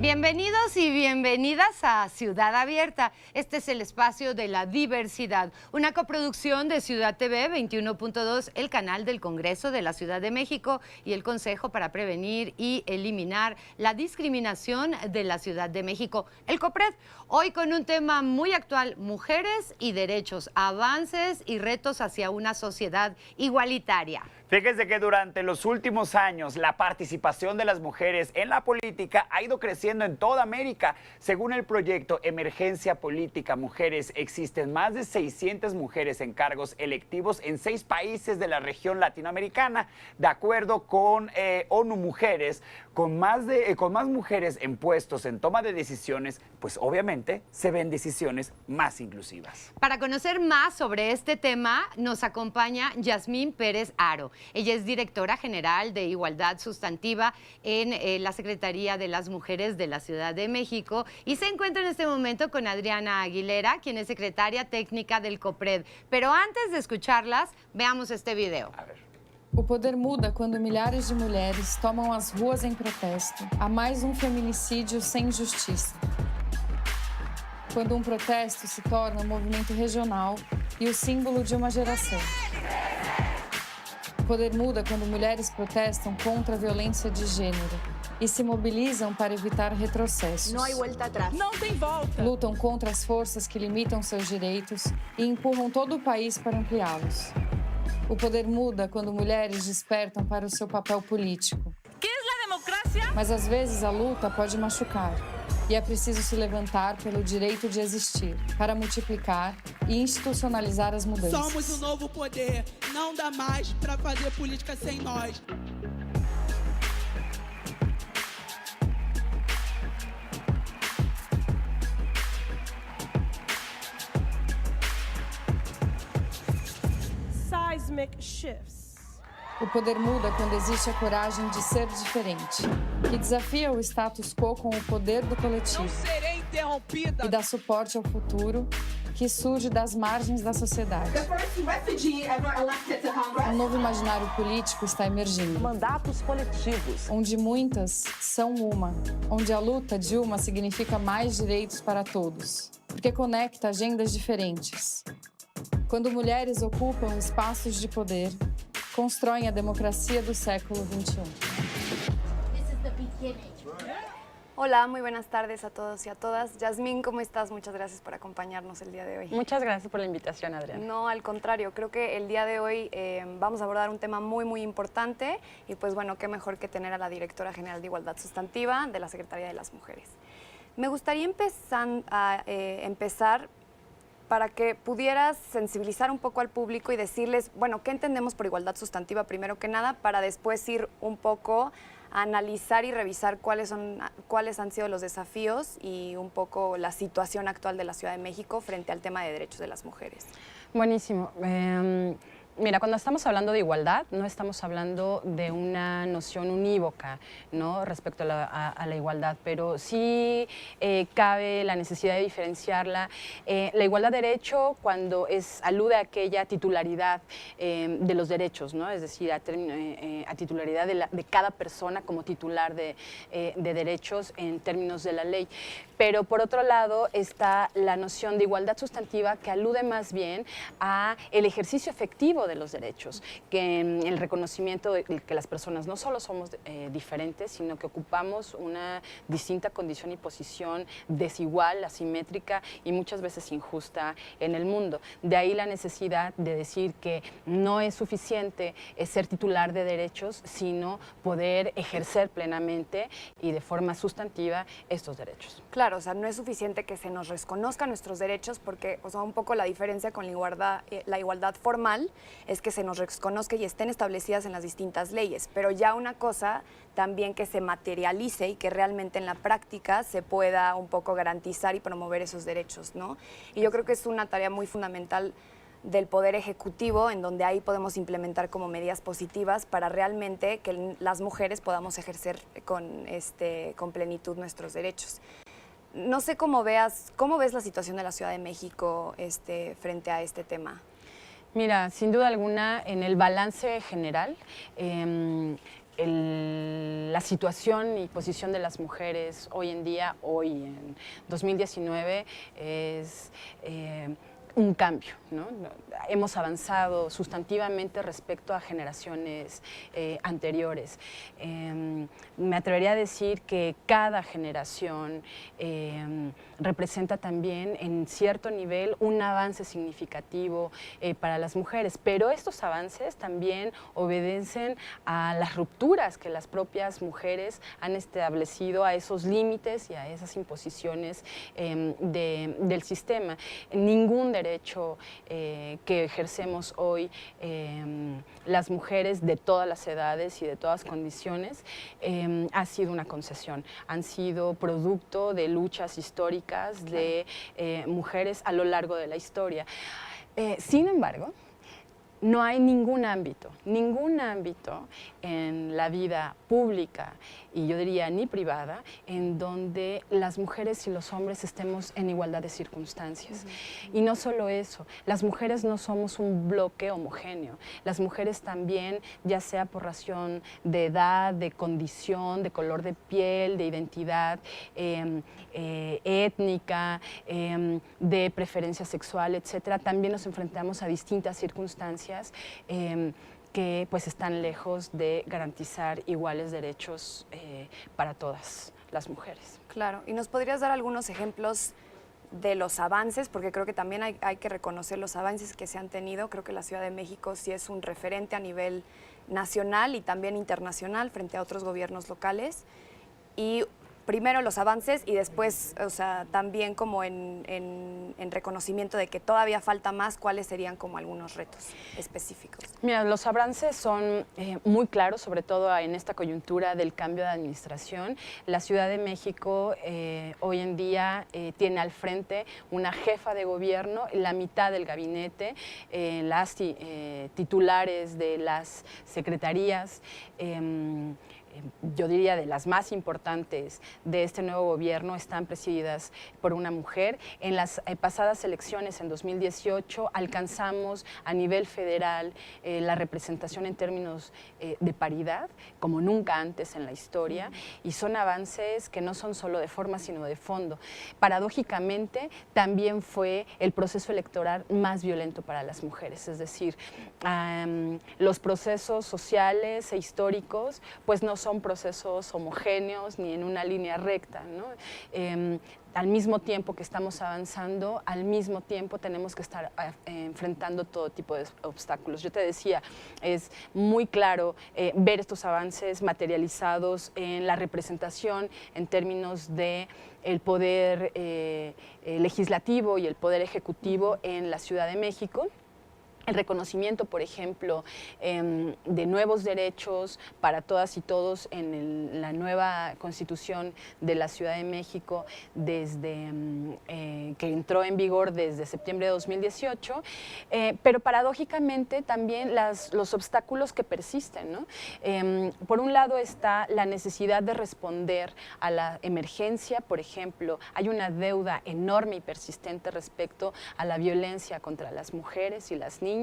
Bienvenidos y bienvenidas a Ciudad Abierta. Este es el espacio de la diversidad, una coproducción de Ciudad TV 21.2, el canal del Congreso de la Ciudad de México y el Consejo para Prevenir y Eliminar la Discriminación de la Ciudad de México, el COPRED. Hoy con un tema muy actual: mujeres y derechos, avances y retos hacia una sociedad igualitaria. Fíjense que durante los últimos años la participación de las mujeres en la política ha ido creciendo en toda América. Según el proyecto Emergencia Política Mujeres, existen más de 600 mujeres en cargos electivos en 6 países de la región latinoamericana. De acuerdo con ONU Mujeres, con más mujeres en puestos en toma de decisiones, pues obviamente se ven decisiones más inclusivas. Para conocer más sobre este tema, nos acompaña Yasmín Pérez Haro. Ella es directora general de Igualdad Sustantiva en la Secretaría de las Mujeres de la Ciudad de México y se encuentra en este momento con Adriana Aguilera, quien es secretaria técnica del COPRED. Pero antes de escucharlas, veamos este video. A ver. O poder muda quando milhares de mulheres tomam as ruas em protesto a mais feminicídio sem justiça. Quando protesto se torna movimento regional e o símbolo de uma geração. O poder muda quando mulheres protestam contra a violência de gênero e se mobilizam para evitar retrocessos. Não há volta atrás. Não tem volta. Lutam contra as forças que limitam seus direitos e empurram todo o país para ampliá-los. O poder muda quando mulheres despertam para o seu papel político. Que é a democracia? Mas às vezes a luta pode machucar e é preciso se levantar pelo direito de existir, para multiplicar e institucionalizar as mudanças. Somos o novo poder, não dá mais para fazer política sem nós. Seismic shifts. O poder muda quando existe a coragem de ser diferente, que desafia o status quo com o poder do coletivo. Não serei interrompida. E dá suporte ao futuro que surge das margens da sociedade. Um novo imaginário político está emergindo. Mandatos coletivos. Onde muitas são uma. Onde a luta de uma significa mais direitos para todos. Porque conecta agendas diferentes. Quando mulheres ocupam espaços de poder, constroem a democracia do século XXI. Hola, muy buenas tardes a todos y a todas. Yasmín, ¿cómo estás? Muchas gracias por acompañarnos el día de hoy. Muchas gracias por la invitación, Adriana. No, al contrario, creo que el día de hoy vamos a abordar un tema muy importante y pues bueno, qué mejor que tener a la Directora General de Igualdad Sustantiva de la Secretaría de las Mujeres. Me gustaría empezar para que pudieras sensibilizar un poco al público y decirles, bueno, ¿qué entendemos por igualdad sustantiva primero que nada, para después ir un poco a analizar y revisar cuáles han sido los desafíos y un poco la situación actual de la Ciudad de México frente al tema de derechos de las mujeres? Buenísimo. Mira, cuando estamos hablando de igualdad, no estamos hablando de una noción unívoca, ¿no?, respecto a la igualdad, pero sí cabe la necesidad de diferenciarla. La igualdad de derecho cuando alude a aquella titularidad de los derechos, ¿no?, es decir, a titularidad de cada persona como titular de derechos en términos de la ley. Pero por otro lado está la noción de igualdad sustantiva, que alude más bien a el ejercicio efectivo de los derechos, que el reconocimiento de que las personas no solo somos diferentes, sino que ocupamos una distinta condición y posición desigual, asimétrica y muchas veces injusta en el mundo. De ahí la necesidad de decir que no es suficiente ser titular de derechos, sino poder ejercer plenamente y de forma sustantiva estos derechos. Claro, o sea, no es suficiente que se nos reconozcan nuestros derechos porque, o sea, un poco la diferencia con la igualdad formal es que se nos reconozca y estén establecidas en las distintas leyes, pero ya una cosa también que se materialice y que realmente en la práctica se pueda un poco garantizar y promover esos derechos, ¿no? Y yo creo que es una tarea muy fundamental del Poder Ejecutivo, en donde ahí podemos implementar como medidas positivas para realmente que las mujeres podamos ejercer con plenitud nuestros derechos. No sé cómo ves la situación de la Ciudad de México frente a este tema. Mira, sin duda alguna, en el balance general, la situación y posición de las mujeres hoy en día, hoy en 2019, es un cambio, ¿no? Hemos avanzado sustantivamente respecto a generaciones anteriores. Me atrevería a decir que cada generación representa también en cierto nivel un avance significativo para las mujeres, pero estos avances también obedecen a las rupturas que las propias mujeres han establecido, a esos límites y a esas imposiciones del sistema. Ningún derecho que ejercemos hoy las mujeres de todas las edades y de todas condiciones ha sido una concesión, han sido producto de luchas históricas de mujeres a lo largo de la historia. Sin embargo, no hay ningún ámbito en la vida pública y yo diría ni privada, en donde las mujeres y los hombres estemos en igualdad de circunstancias. Y no solo eso, las mujeres no somos un bloque homogéneo. Las mujeres también, ya sea por razón de edad, de condición, de color de piel, de identidad étnica, de preferencia sexual, etcétera, también nos enfrentamos a distintas circunstancias que pues están lejos de garantizar iguales derechos para todas las mujeres. Claro, ¿y nos podrías dar algunos ejemplos de los avances? Porque creo que también hay que reconocer los avances que se han tenido. Creo que la Ciudad de México sí es un referente a nivel nacional y también internacional frente a otros gobiernos locales. Y primero los avances y después, o sea, también como en reconocimiento de que todavía falta más, ¿cuáles serían como algunos retos específicos? Mira, los avances son muy claros, sobre todo en esta coyuntura del cambio de administración. La Ciudad de México hoy en día tiene al frente una jefa de gobierno, la mitad del gabinete, las titulares de las secretarías, yo diría de las más importantes de este nuevo gobierno, están presididas por una mujer. En las pasadas elecciones, en 2018, alcanzamos a nivel federal la representación en términos de paridad, como nunca antes en la historia, y son avances que no son solo de forma, sino de fondo. Paradójicamente, también fue el proceso electoral más violento para las mujeres, es decir, los procesos sociales e históricos, pues no son procesos homogéneos ni en una línea recta, ¿no? Al mismo tiempo que estamos avanzando, al mismo tiempo tenemos que estar enfrentando todo tipo de obstáculos. Yo te decía, es muy claro ver estos avances materializados en la representación en términos de el poder legislativo y el poder ejecutivo en la Ciudad de México. El reconocimiento, por ejemplo, de nuevos derechos para todas y todos en la nueva Constitución de la Ciudad de México, desde que entró en vigor desde septiembre de 2018, pero paradójicamente también los obstáculos que persisten, ¿no? Por un lado está la necesidad de responder a la emergencia, por ejemplo, hay una deuda enorme y persistente respecto a la violencia contra las mujeres y las niñas,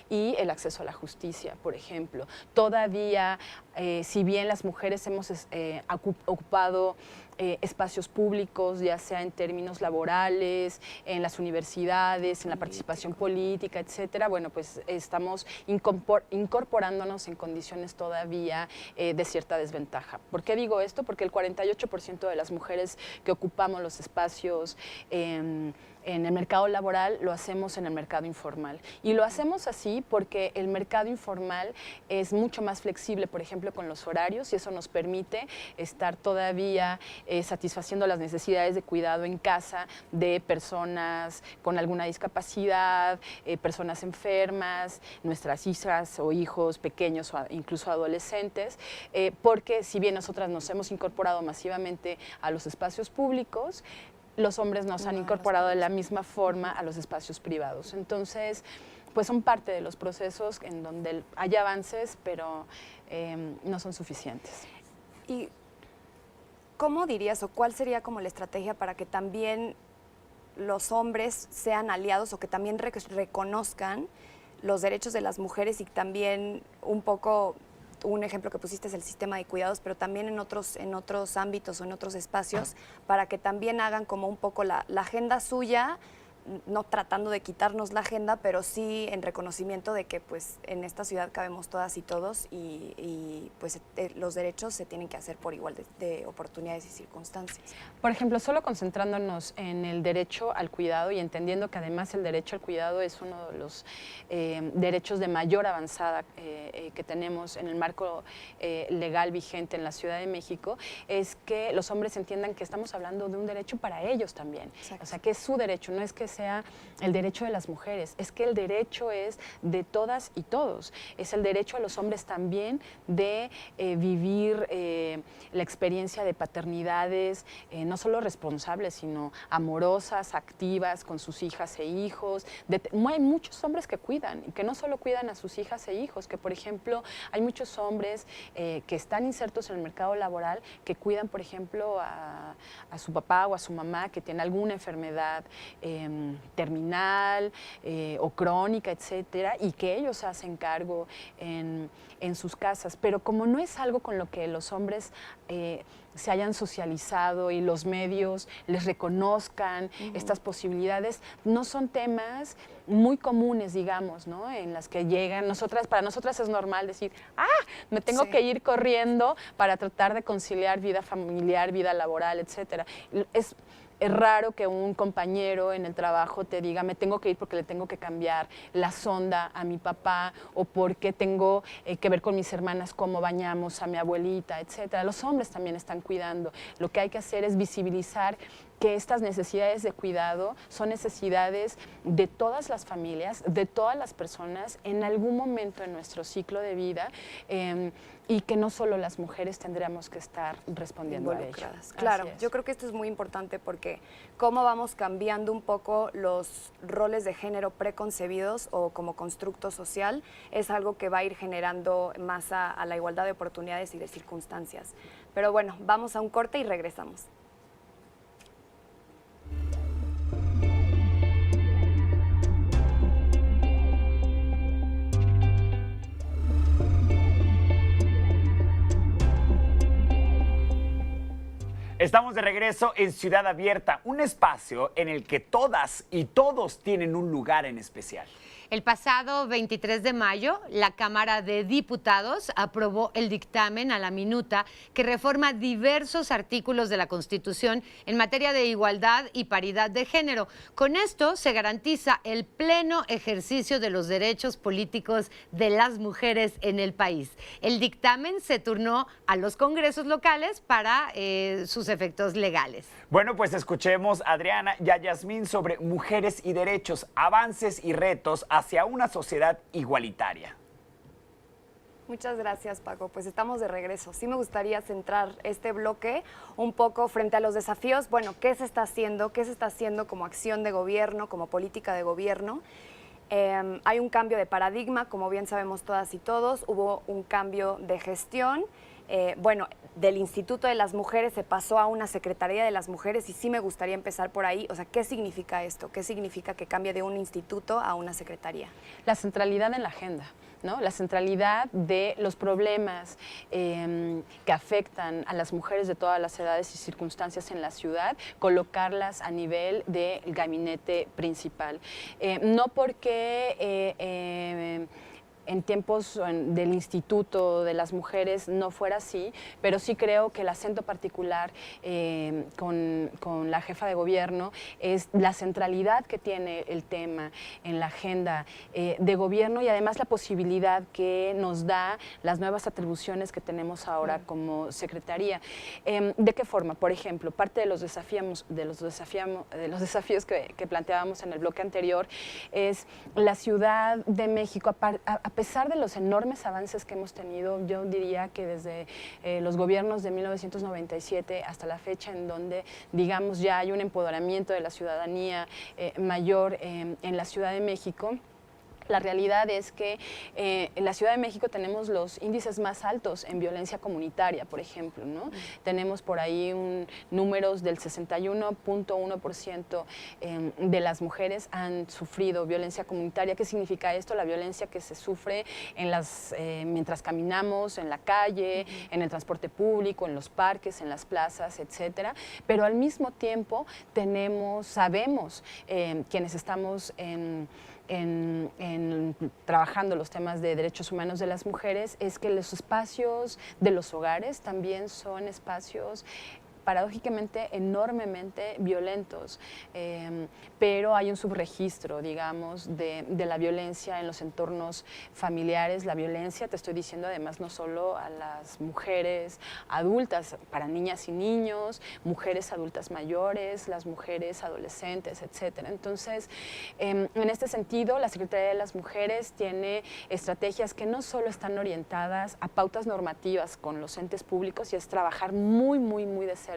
y el acceso a la justicia, por ejemplo. Todavía, si bien las mujeres hemos ocupado espacios públicos, ya sea en términos laborales, en las universidades, en la participación política, etcétera, bueno, pues estamos incorporándonos en condiciones todavía de cierta desventaja. ¿Por qué digo esto? Porque el 48% de las mujeres que ocupamos los espacios en el mercado laboral lo hacemos en el mercado informal. Y lo hacemos así porque el mercado informal es mucho más flexible, por ejemplo, con los horarios, y eso nos permite estar todavía satisfaciendo las necesidades de cuidado en casa de personas con alguna discapacidad, personas enfermas, nuestras hijas o hijos pequeños o incluso adolescentes, porque si bien nosotras nos hemos incorporado masivamente a los espacios públicos, los hombres nos han incorporado de la misma forma a los espacios privados. Entonces, pues son parte de los procesos en donde hay avances, pero no son suficientes. ¿Y cómo dirías o cuál sería como la estrategia para que también los hombres sean aliados o que también reconozcan los derechos de las mujeres y también un poco, un ejemplo que pusiste es el sistema de cuidados, pero también en otros ámbitos o en otros espacios, para que también hagan como un poco la agenda suya, no tratando de quitarnos la agenda, pero sí en reconocimiento de que pues en esta ciudad cabemos todas y todos y pues los derechos se tienen que hacer por igual de oportunidades y circunstancias. Por ejemplo, solo concentrándonos en el derecho al cuidado y entendiendo que además el derecho al cuidado es uno de los derechos de mayor avanzada que tenemos en el marco legal vigente en la Ciudad de México, es que los hombres entiendan que estamos hablando de un derecho para ellos también. Exacto. O sea, que es su derecho, no es que sea el derecho de las mujeres, es que el derecho es de todas y todos. Es el derecho a los hombres también de vivir la experiencia de paternidades, no solo responsables, sino amorosas, activas, con sus hijas e hijos. Hay muchos hombres que cuidan, y que no solo cuidan a sus hijas e hijos, que por ejemplo hay muchos hombres que están insertos en el mercado laboral, que cuidan por ejemplo a su papá o a su mamá que tiene alguna enfermedad terminal o crónica, etcétera, y que ellos hacen cargo en sus casas. Pero como no es algo con lo que los hombres se hayan socializado y los medios les reconozcan estas posibilidades, no son temas muy comunes, digamos, ¿no? En las que llegan, para nosotras es normal decir, me tengo que ir corriendo para tratar de conciliar vida familiar, vida laboral, etcétera. Es raro que un compañero en el trabajo te diga, me tengo que ir porque le tengo que cambiar la sonda a mi papá o porque tengo que ver con mis hermanas cómo bañamos a mi abuelita, etcétera. Los hombres también están cuidando. Lo que hay que hacer es visibilizar que estas necesidades de cuidado son necesidades de todas las familias, de todas las personas en algún momento en nuestro ciclo de vida, y que no solo las mujeres tendríamos que estar respondiendo a ello. Claro, yo creo que esto es muy importante porque cómo vamos cambiando un poco los roles de género preconcebidos o como constructo social es algo que va a ir generando más a la igualdad de oportunidades y de circunstancias. Pero bueno, vamos a un corte y regresamos. Estamos de regreso en Ciudad Abierta, un espacio en el que todas y todos tienen un lugar en especial. El pasado 23 de mayo, la Cámara de Diputados aprobó el dictamen a la minuta que reforma diversos artículos de la Constitución en materia de igualdad y paridad de género. Con esto se garantiza el pleno ejercicio de los derechos políticos de las mujeres en el país. El dictamen se turnó a los congresos locales para sus efectos legales. Bueno, pues escuchemos a Adriana y a Yasmín sobre mujeres y derechos, avances y retos hacia una sociedad igualitaria. Muchas gracias, Paco. Pues estamos de regreso. Sí me gustaría centrar este bloque un poco frente a los desafíos. Bueno, ¿qué se está haciendo? ¿Qué se está haciendo como acción de gobierno, como política de gobierno? Hay un cambio de paradigma, como bien sabemos todas y todos. Hubo un cambio de gestión. Bueno, del Instituto de las Mujeres se pasó a una Secretaría de las Mujeres y sí me gustaría empezar por ahí. O sea, ¿qué significa esto? ¿Qué significa que cambie de un instituto a una secretaría? La centralidad en la agenda, ¿no? La centralidad de los problemas que afectan a las mujeres de todas las edades y circunstancias en la ciudad, colocarlas a nivel del gabinete principal. No porque en tiempos del Instituto de las Mujeres no fuera así, pero sí creo que el acento particular con la jefa de gobierno es la centralidad que tiene el tema en la agenda de gobierno y además la posibilidad que nos da las nuevas atribuciones que tenemos ahora como secretaría. ¿De qué forma? Por ejemplo, parte de los desafíos que planteábamos en el bloque anterior es la Ciudad de México, a pesar de los enormes avances que hemos tenido, yo diría que desde los gobiernos de 1997 hasta la fecha en donde, digamos, ya hay un empoderamiento de la ciudadanía mayor en la Ciudad de México, La realidad es que en la Ciudad de México tenemos los índices más altos en violencia comunitaria, por ejemplo, ¿no? Tenemos por ahí números del 61.1% de las mujeres han sufrido violencia comunitaria. ¿Qué significa esto? La violencia que se sufre mientras caminamos, en la calle, en el transporte público, en los parques, en las plazas, etcétera. Pero al mismo tiempo sabemos quienes estamos trabajando los temas de derechos humanos de las mujeres, es que los espacios de los hogares también son espacios paradójicamente enormemente violentos, pero hay un subregistro, digamos, de la violencia en los entornos familiares. La violencia, te estoy diciendo además, no solo a las mujeres adultas, para niñas y niños, mujeres adultas mayores, las mujeres adolescentes, etcétera. Entonces, en este sentido, la Secretaría de las Mujeres tiene estrategias que no solo están orientadas a pautas normativas con los entes públicos, y es trabajar muy, muy, muy de cerca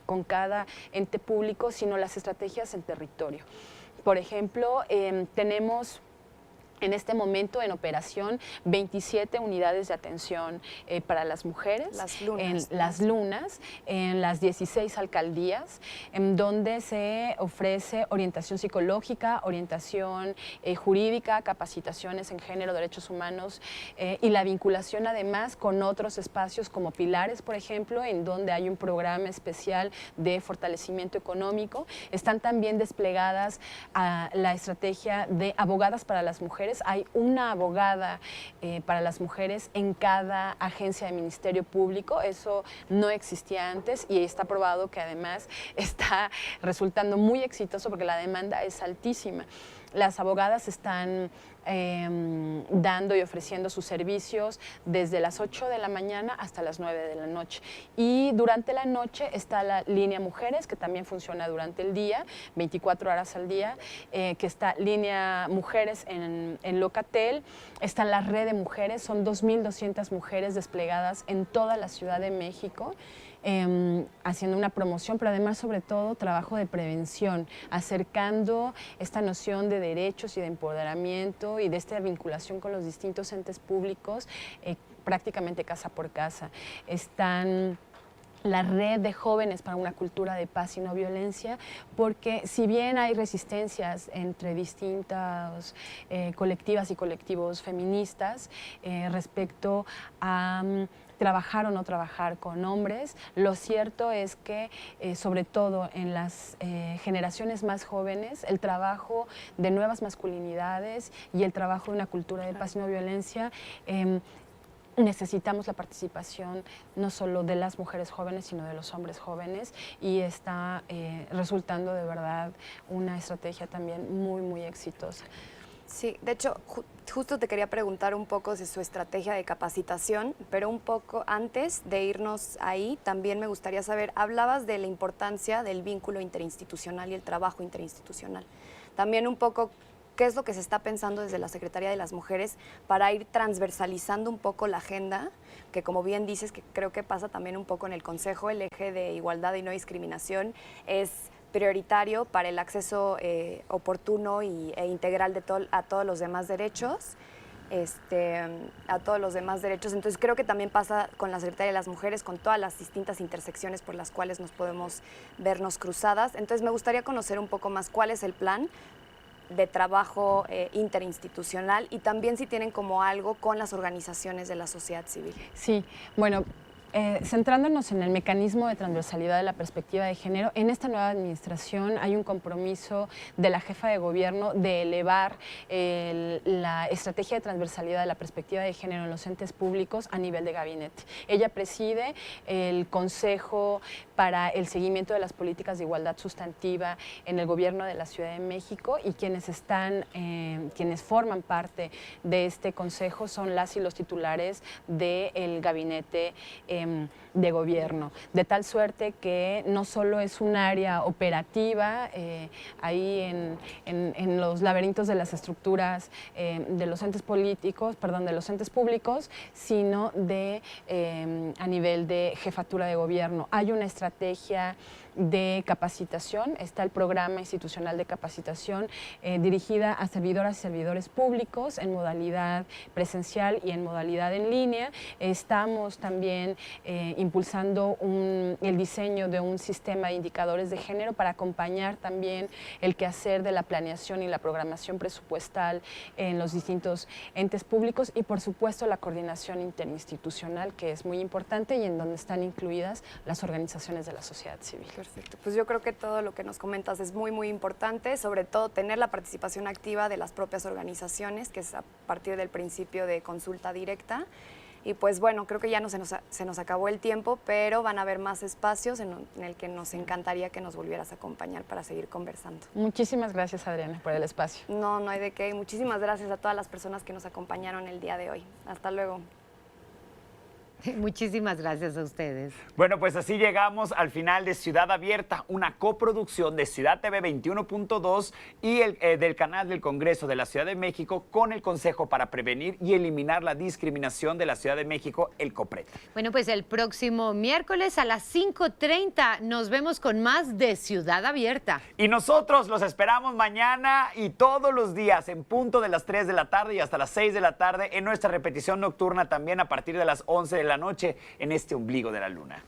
con cada ente público, sino las estrategias en territorio. Por ejemplo, tenemos en este momento en operación 27 unidades de atención para las mujeres, las lunas, en las 16 alcaldías, en donde se ofrece orientación psicológica, orientación jurídica, capacitaciones en género, derechos humanos, y la vinculación además con otros espacios como Pilares, por ejemplo, en donde hay un programa especial de fortalecimiento económico. Están también desplegadas la estrategia de abogadas para las mujeres. Hay una abogada para las mujeres en cada agencia de Ministerio Público. Eso no existía antes y está probado que además está resultando muy exitoso porque la demanda es altísima. Las abogadas están dando y ofreciendo sus servicios desde las 8 de la mañana hasta las 9 de la noche. Y durante la noche está la línea Mujeres, que también funciona durante el día, 24 horas al día, que está línea Mujeres en Locatel. Está la red de mujeres, son 2.200 mujeres desplegadas en toda la Ciudad de México, haciendo una promoción, pero además sobre todo trabajo de prevención, acercando esta noción de derechos y de empoderamiento y de esta vinculación con los distintos entes públicos, prácticamente casa por casa. Están la red de jóvenes para una cultura de paz y no violencia, porque si bien hay resistencias entre distintas colectivas y colectivos feministas respecto a trabajar o no trabajar con hombres, lo cierto es que sobre todo en las generaciones más jóvenes, el trabajo de nuevas masculinidades y el trabajo de una cultura de paz y no violencia, necesitamos la participación no solo de las mujeres jóvenes, sino de los hombres jóvenes, y está resultando de verdad una estrategia también muy, muy exitosa. Sí, de hecho, justo te quería preguntar un poco de su estrategia de capacitación, pero un poco antes de irnos ahí, también me gustaría saber, hablabas de la importancia del vínculo interinstitucional y el trabajo interinstitucional. También un poco, ¿qué es lo que se está pensando desde la Secretaría de las Mujeres para ir transversalizando un poco la agenda? Que como bien dices, que creo que pasa también un poco en el Consejo, el eje de igualdad y no discriminación es prioritario para el acceso oportuno e integral a todos los demás derechos. Entonces creo que también pasa con la Secretaría de las Mujeres, con todas las distintas intersecciones por las cuales nos podemos vernos cruzadas. Entonces me gustaría conocer un poco más cuál es el plan de trabajo interinstitucional y también si tienen como algo con las organizaciones de la sociedad civil. Sí, bueno, centrándonos en el mecanismo de transversalidad de la perspectiva de género, en esta nueva administración hay un compromiso de la jefa de gobierno de elevar la estrategia de transversalidad de la perspectiva de género en los entes públicos a nivel de gabinete. Ella preside el Consejo para el seguimiento de las políticas de igualdad sustantiva en el gobierno de la Ciudad de México, y quienes forman parte de este consejo son las y los titulares del gabinete de gobierno, de tal suerte que no solo es un área operativa ahí en los laberintos de las estructuras de los entes políticos, perdón, de los entes públicos, sino a nivel de jefatura de gobierno. Hay una estrategia de capacitación, está el programa institucional de capacitación dirigida a servidoras y servidores públicos en modalidad presencial y en modalidad en línea. Estamos también impulsando el diseño de un sistema de indicadores de género para acompañar también el quehacer de la planeación y la programación presupuestal en los distintos entes públicos y por supuesto la coordinación interinstitucional, que es muy importante y en donde están incluidas las organizaciones de la sociedad civil. Perfecto, pues yo creo que todo lo que nos comentas es muy, muy importante, sobre todo tener la participación activa de las propias organizaciones, que es a partir del principio de consulta directa. Y pues bueno, creo que ya no se nos acabó el tiempo, pero van a haber más espacios en el que nos encantaría que nos volvieras a acompañar para seguir conversando. Muchísimas gracias, Adriana, por el espacio. No, no hay de qué. Muchísimas gracias a todas las personas que nos acompañaron el día de hoy. Hasta luego. Muchísimas gracias a ustedes. Bueno, pues así llegamos al final de Ciudad Abierta, una coproducción de Ciudad TV 21.2 y del canal del Congreso de la Ciudad de México con el Consejo para Prevenir y Eliminar la Discriminación de la Ciudad de México, el COPRED. Bueno, pues el próximo miércoles a las 5:30 nos vemos con más de Ciudad Abierta. Y nosotros los esperamos mañana y todos los días en punto de las 3 de la tarde y hasta las 6 de la tarde en nuestra repetición nocturna también a partir de las 11 de la noche en este ombligo de la luna.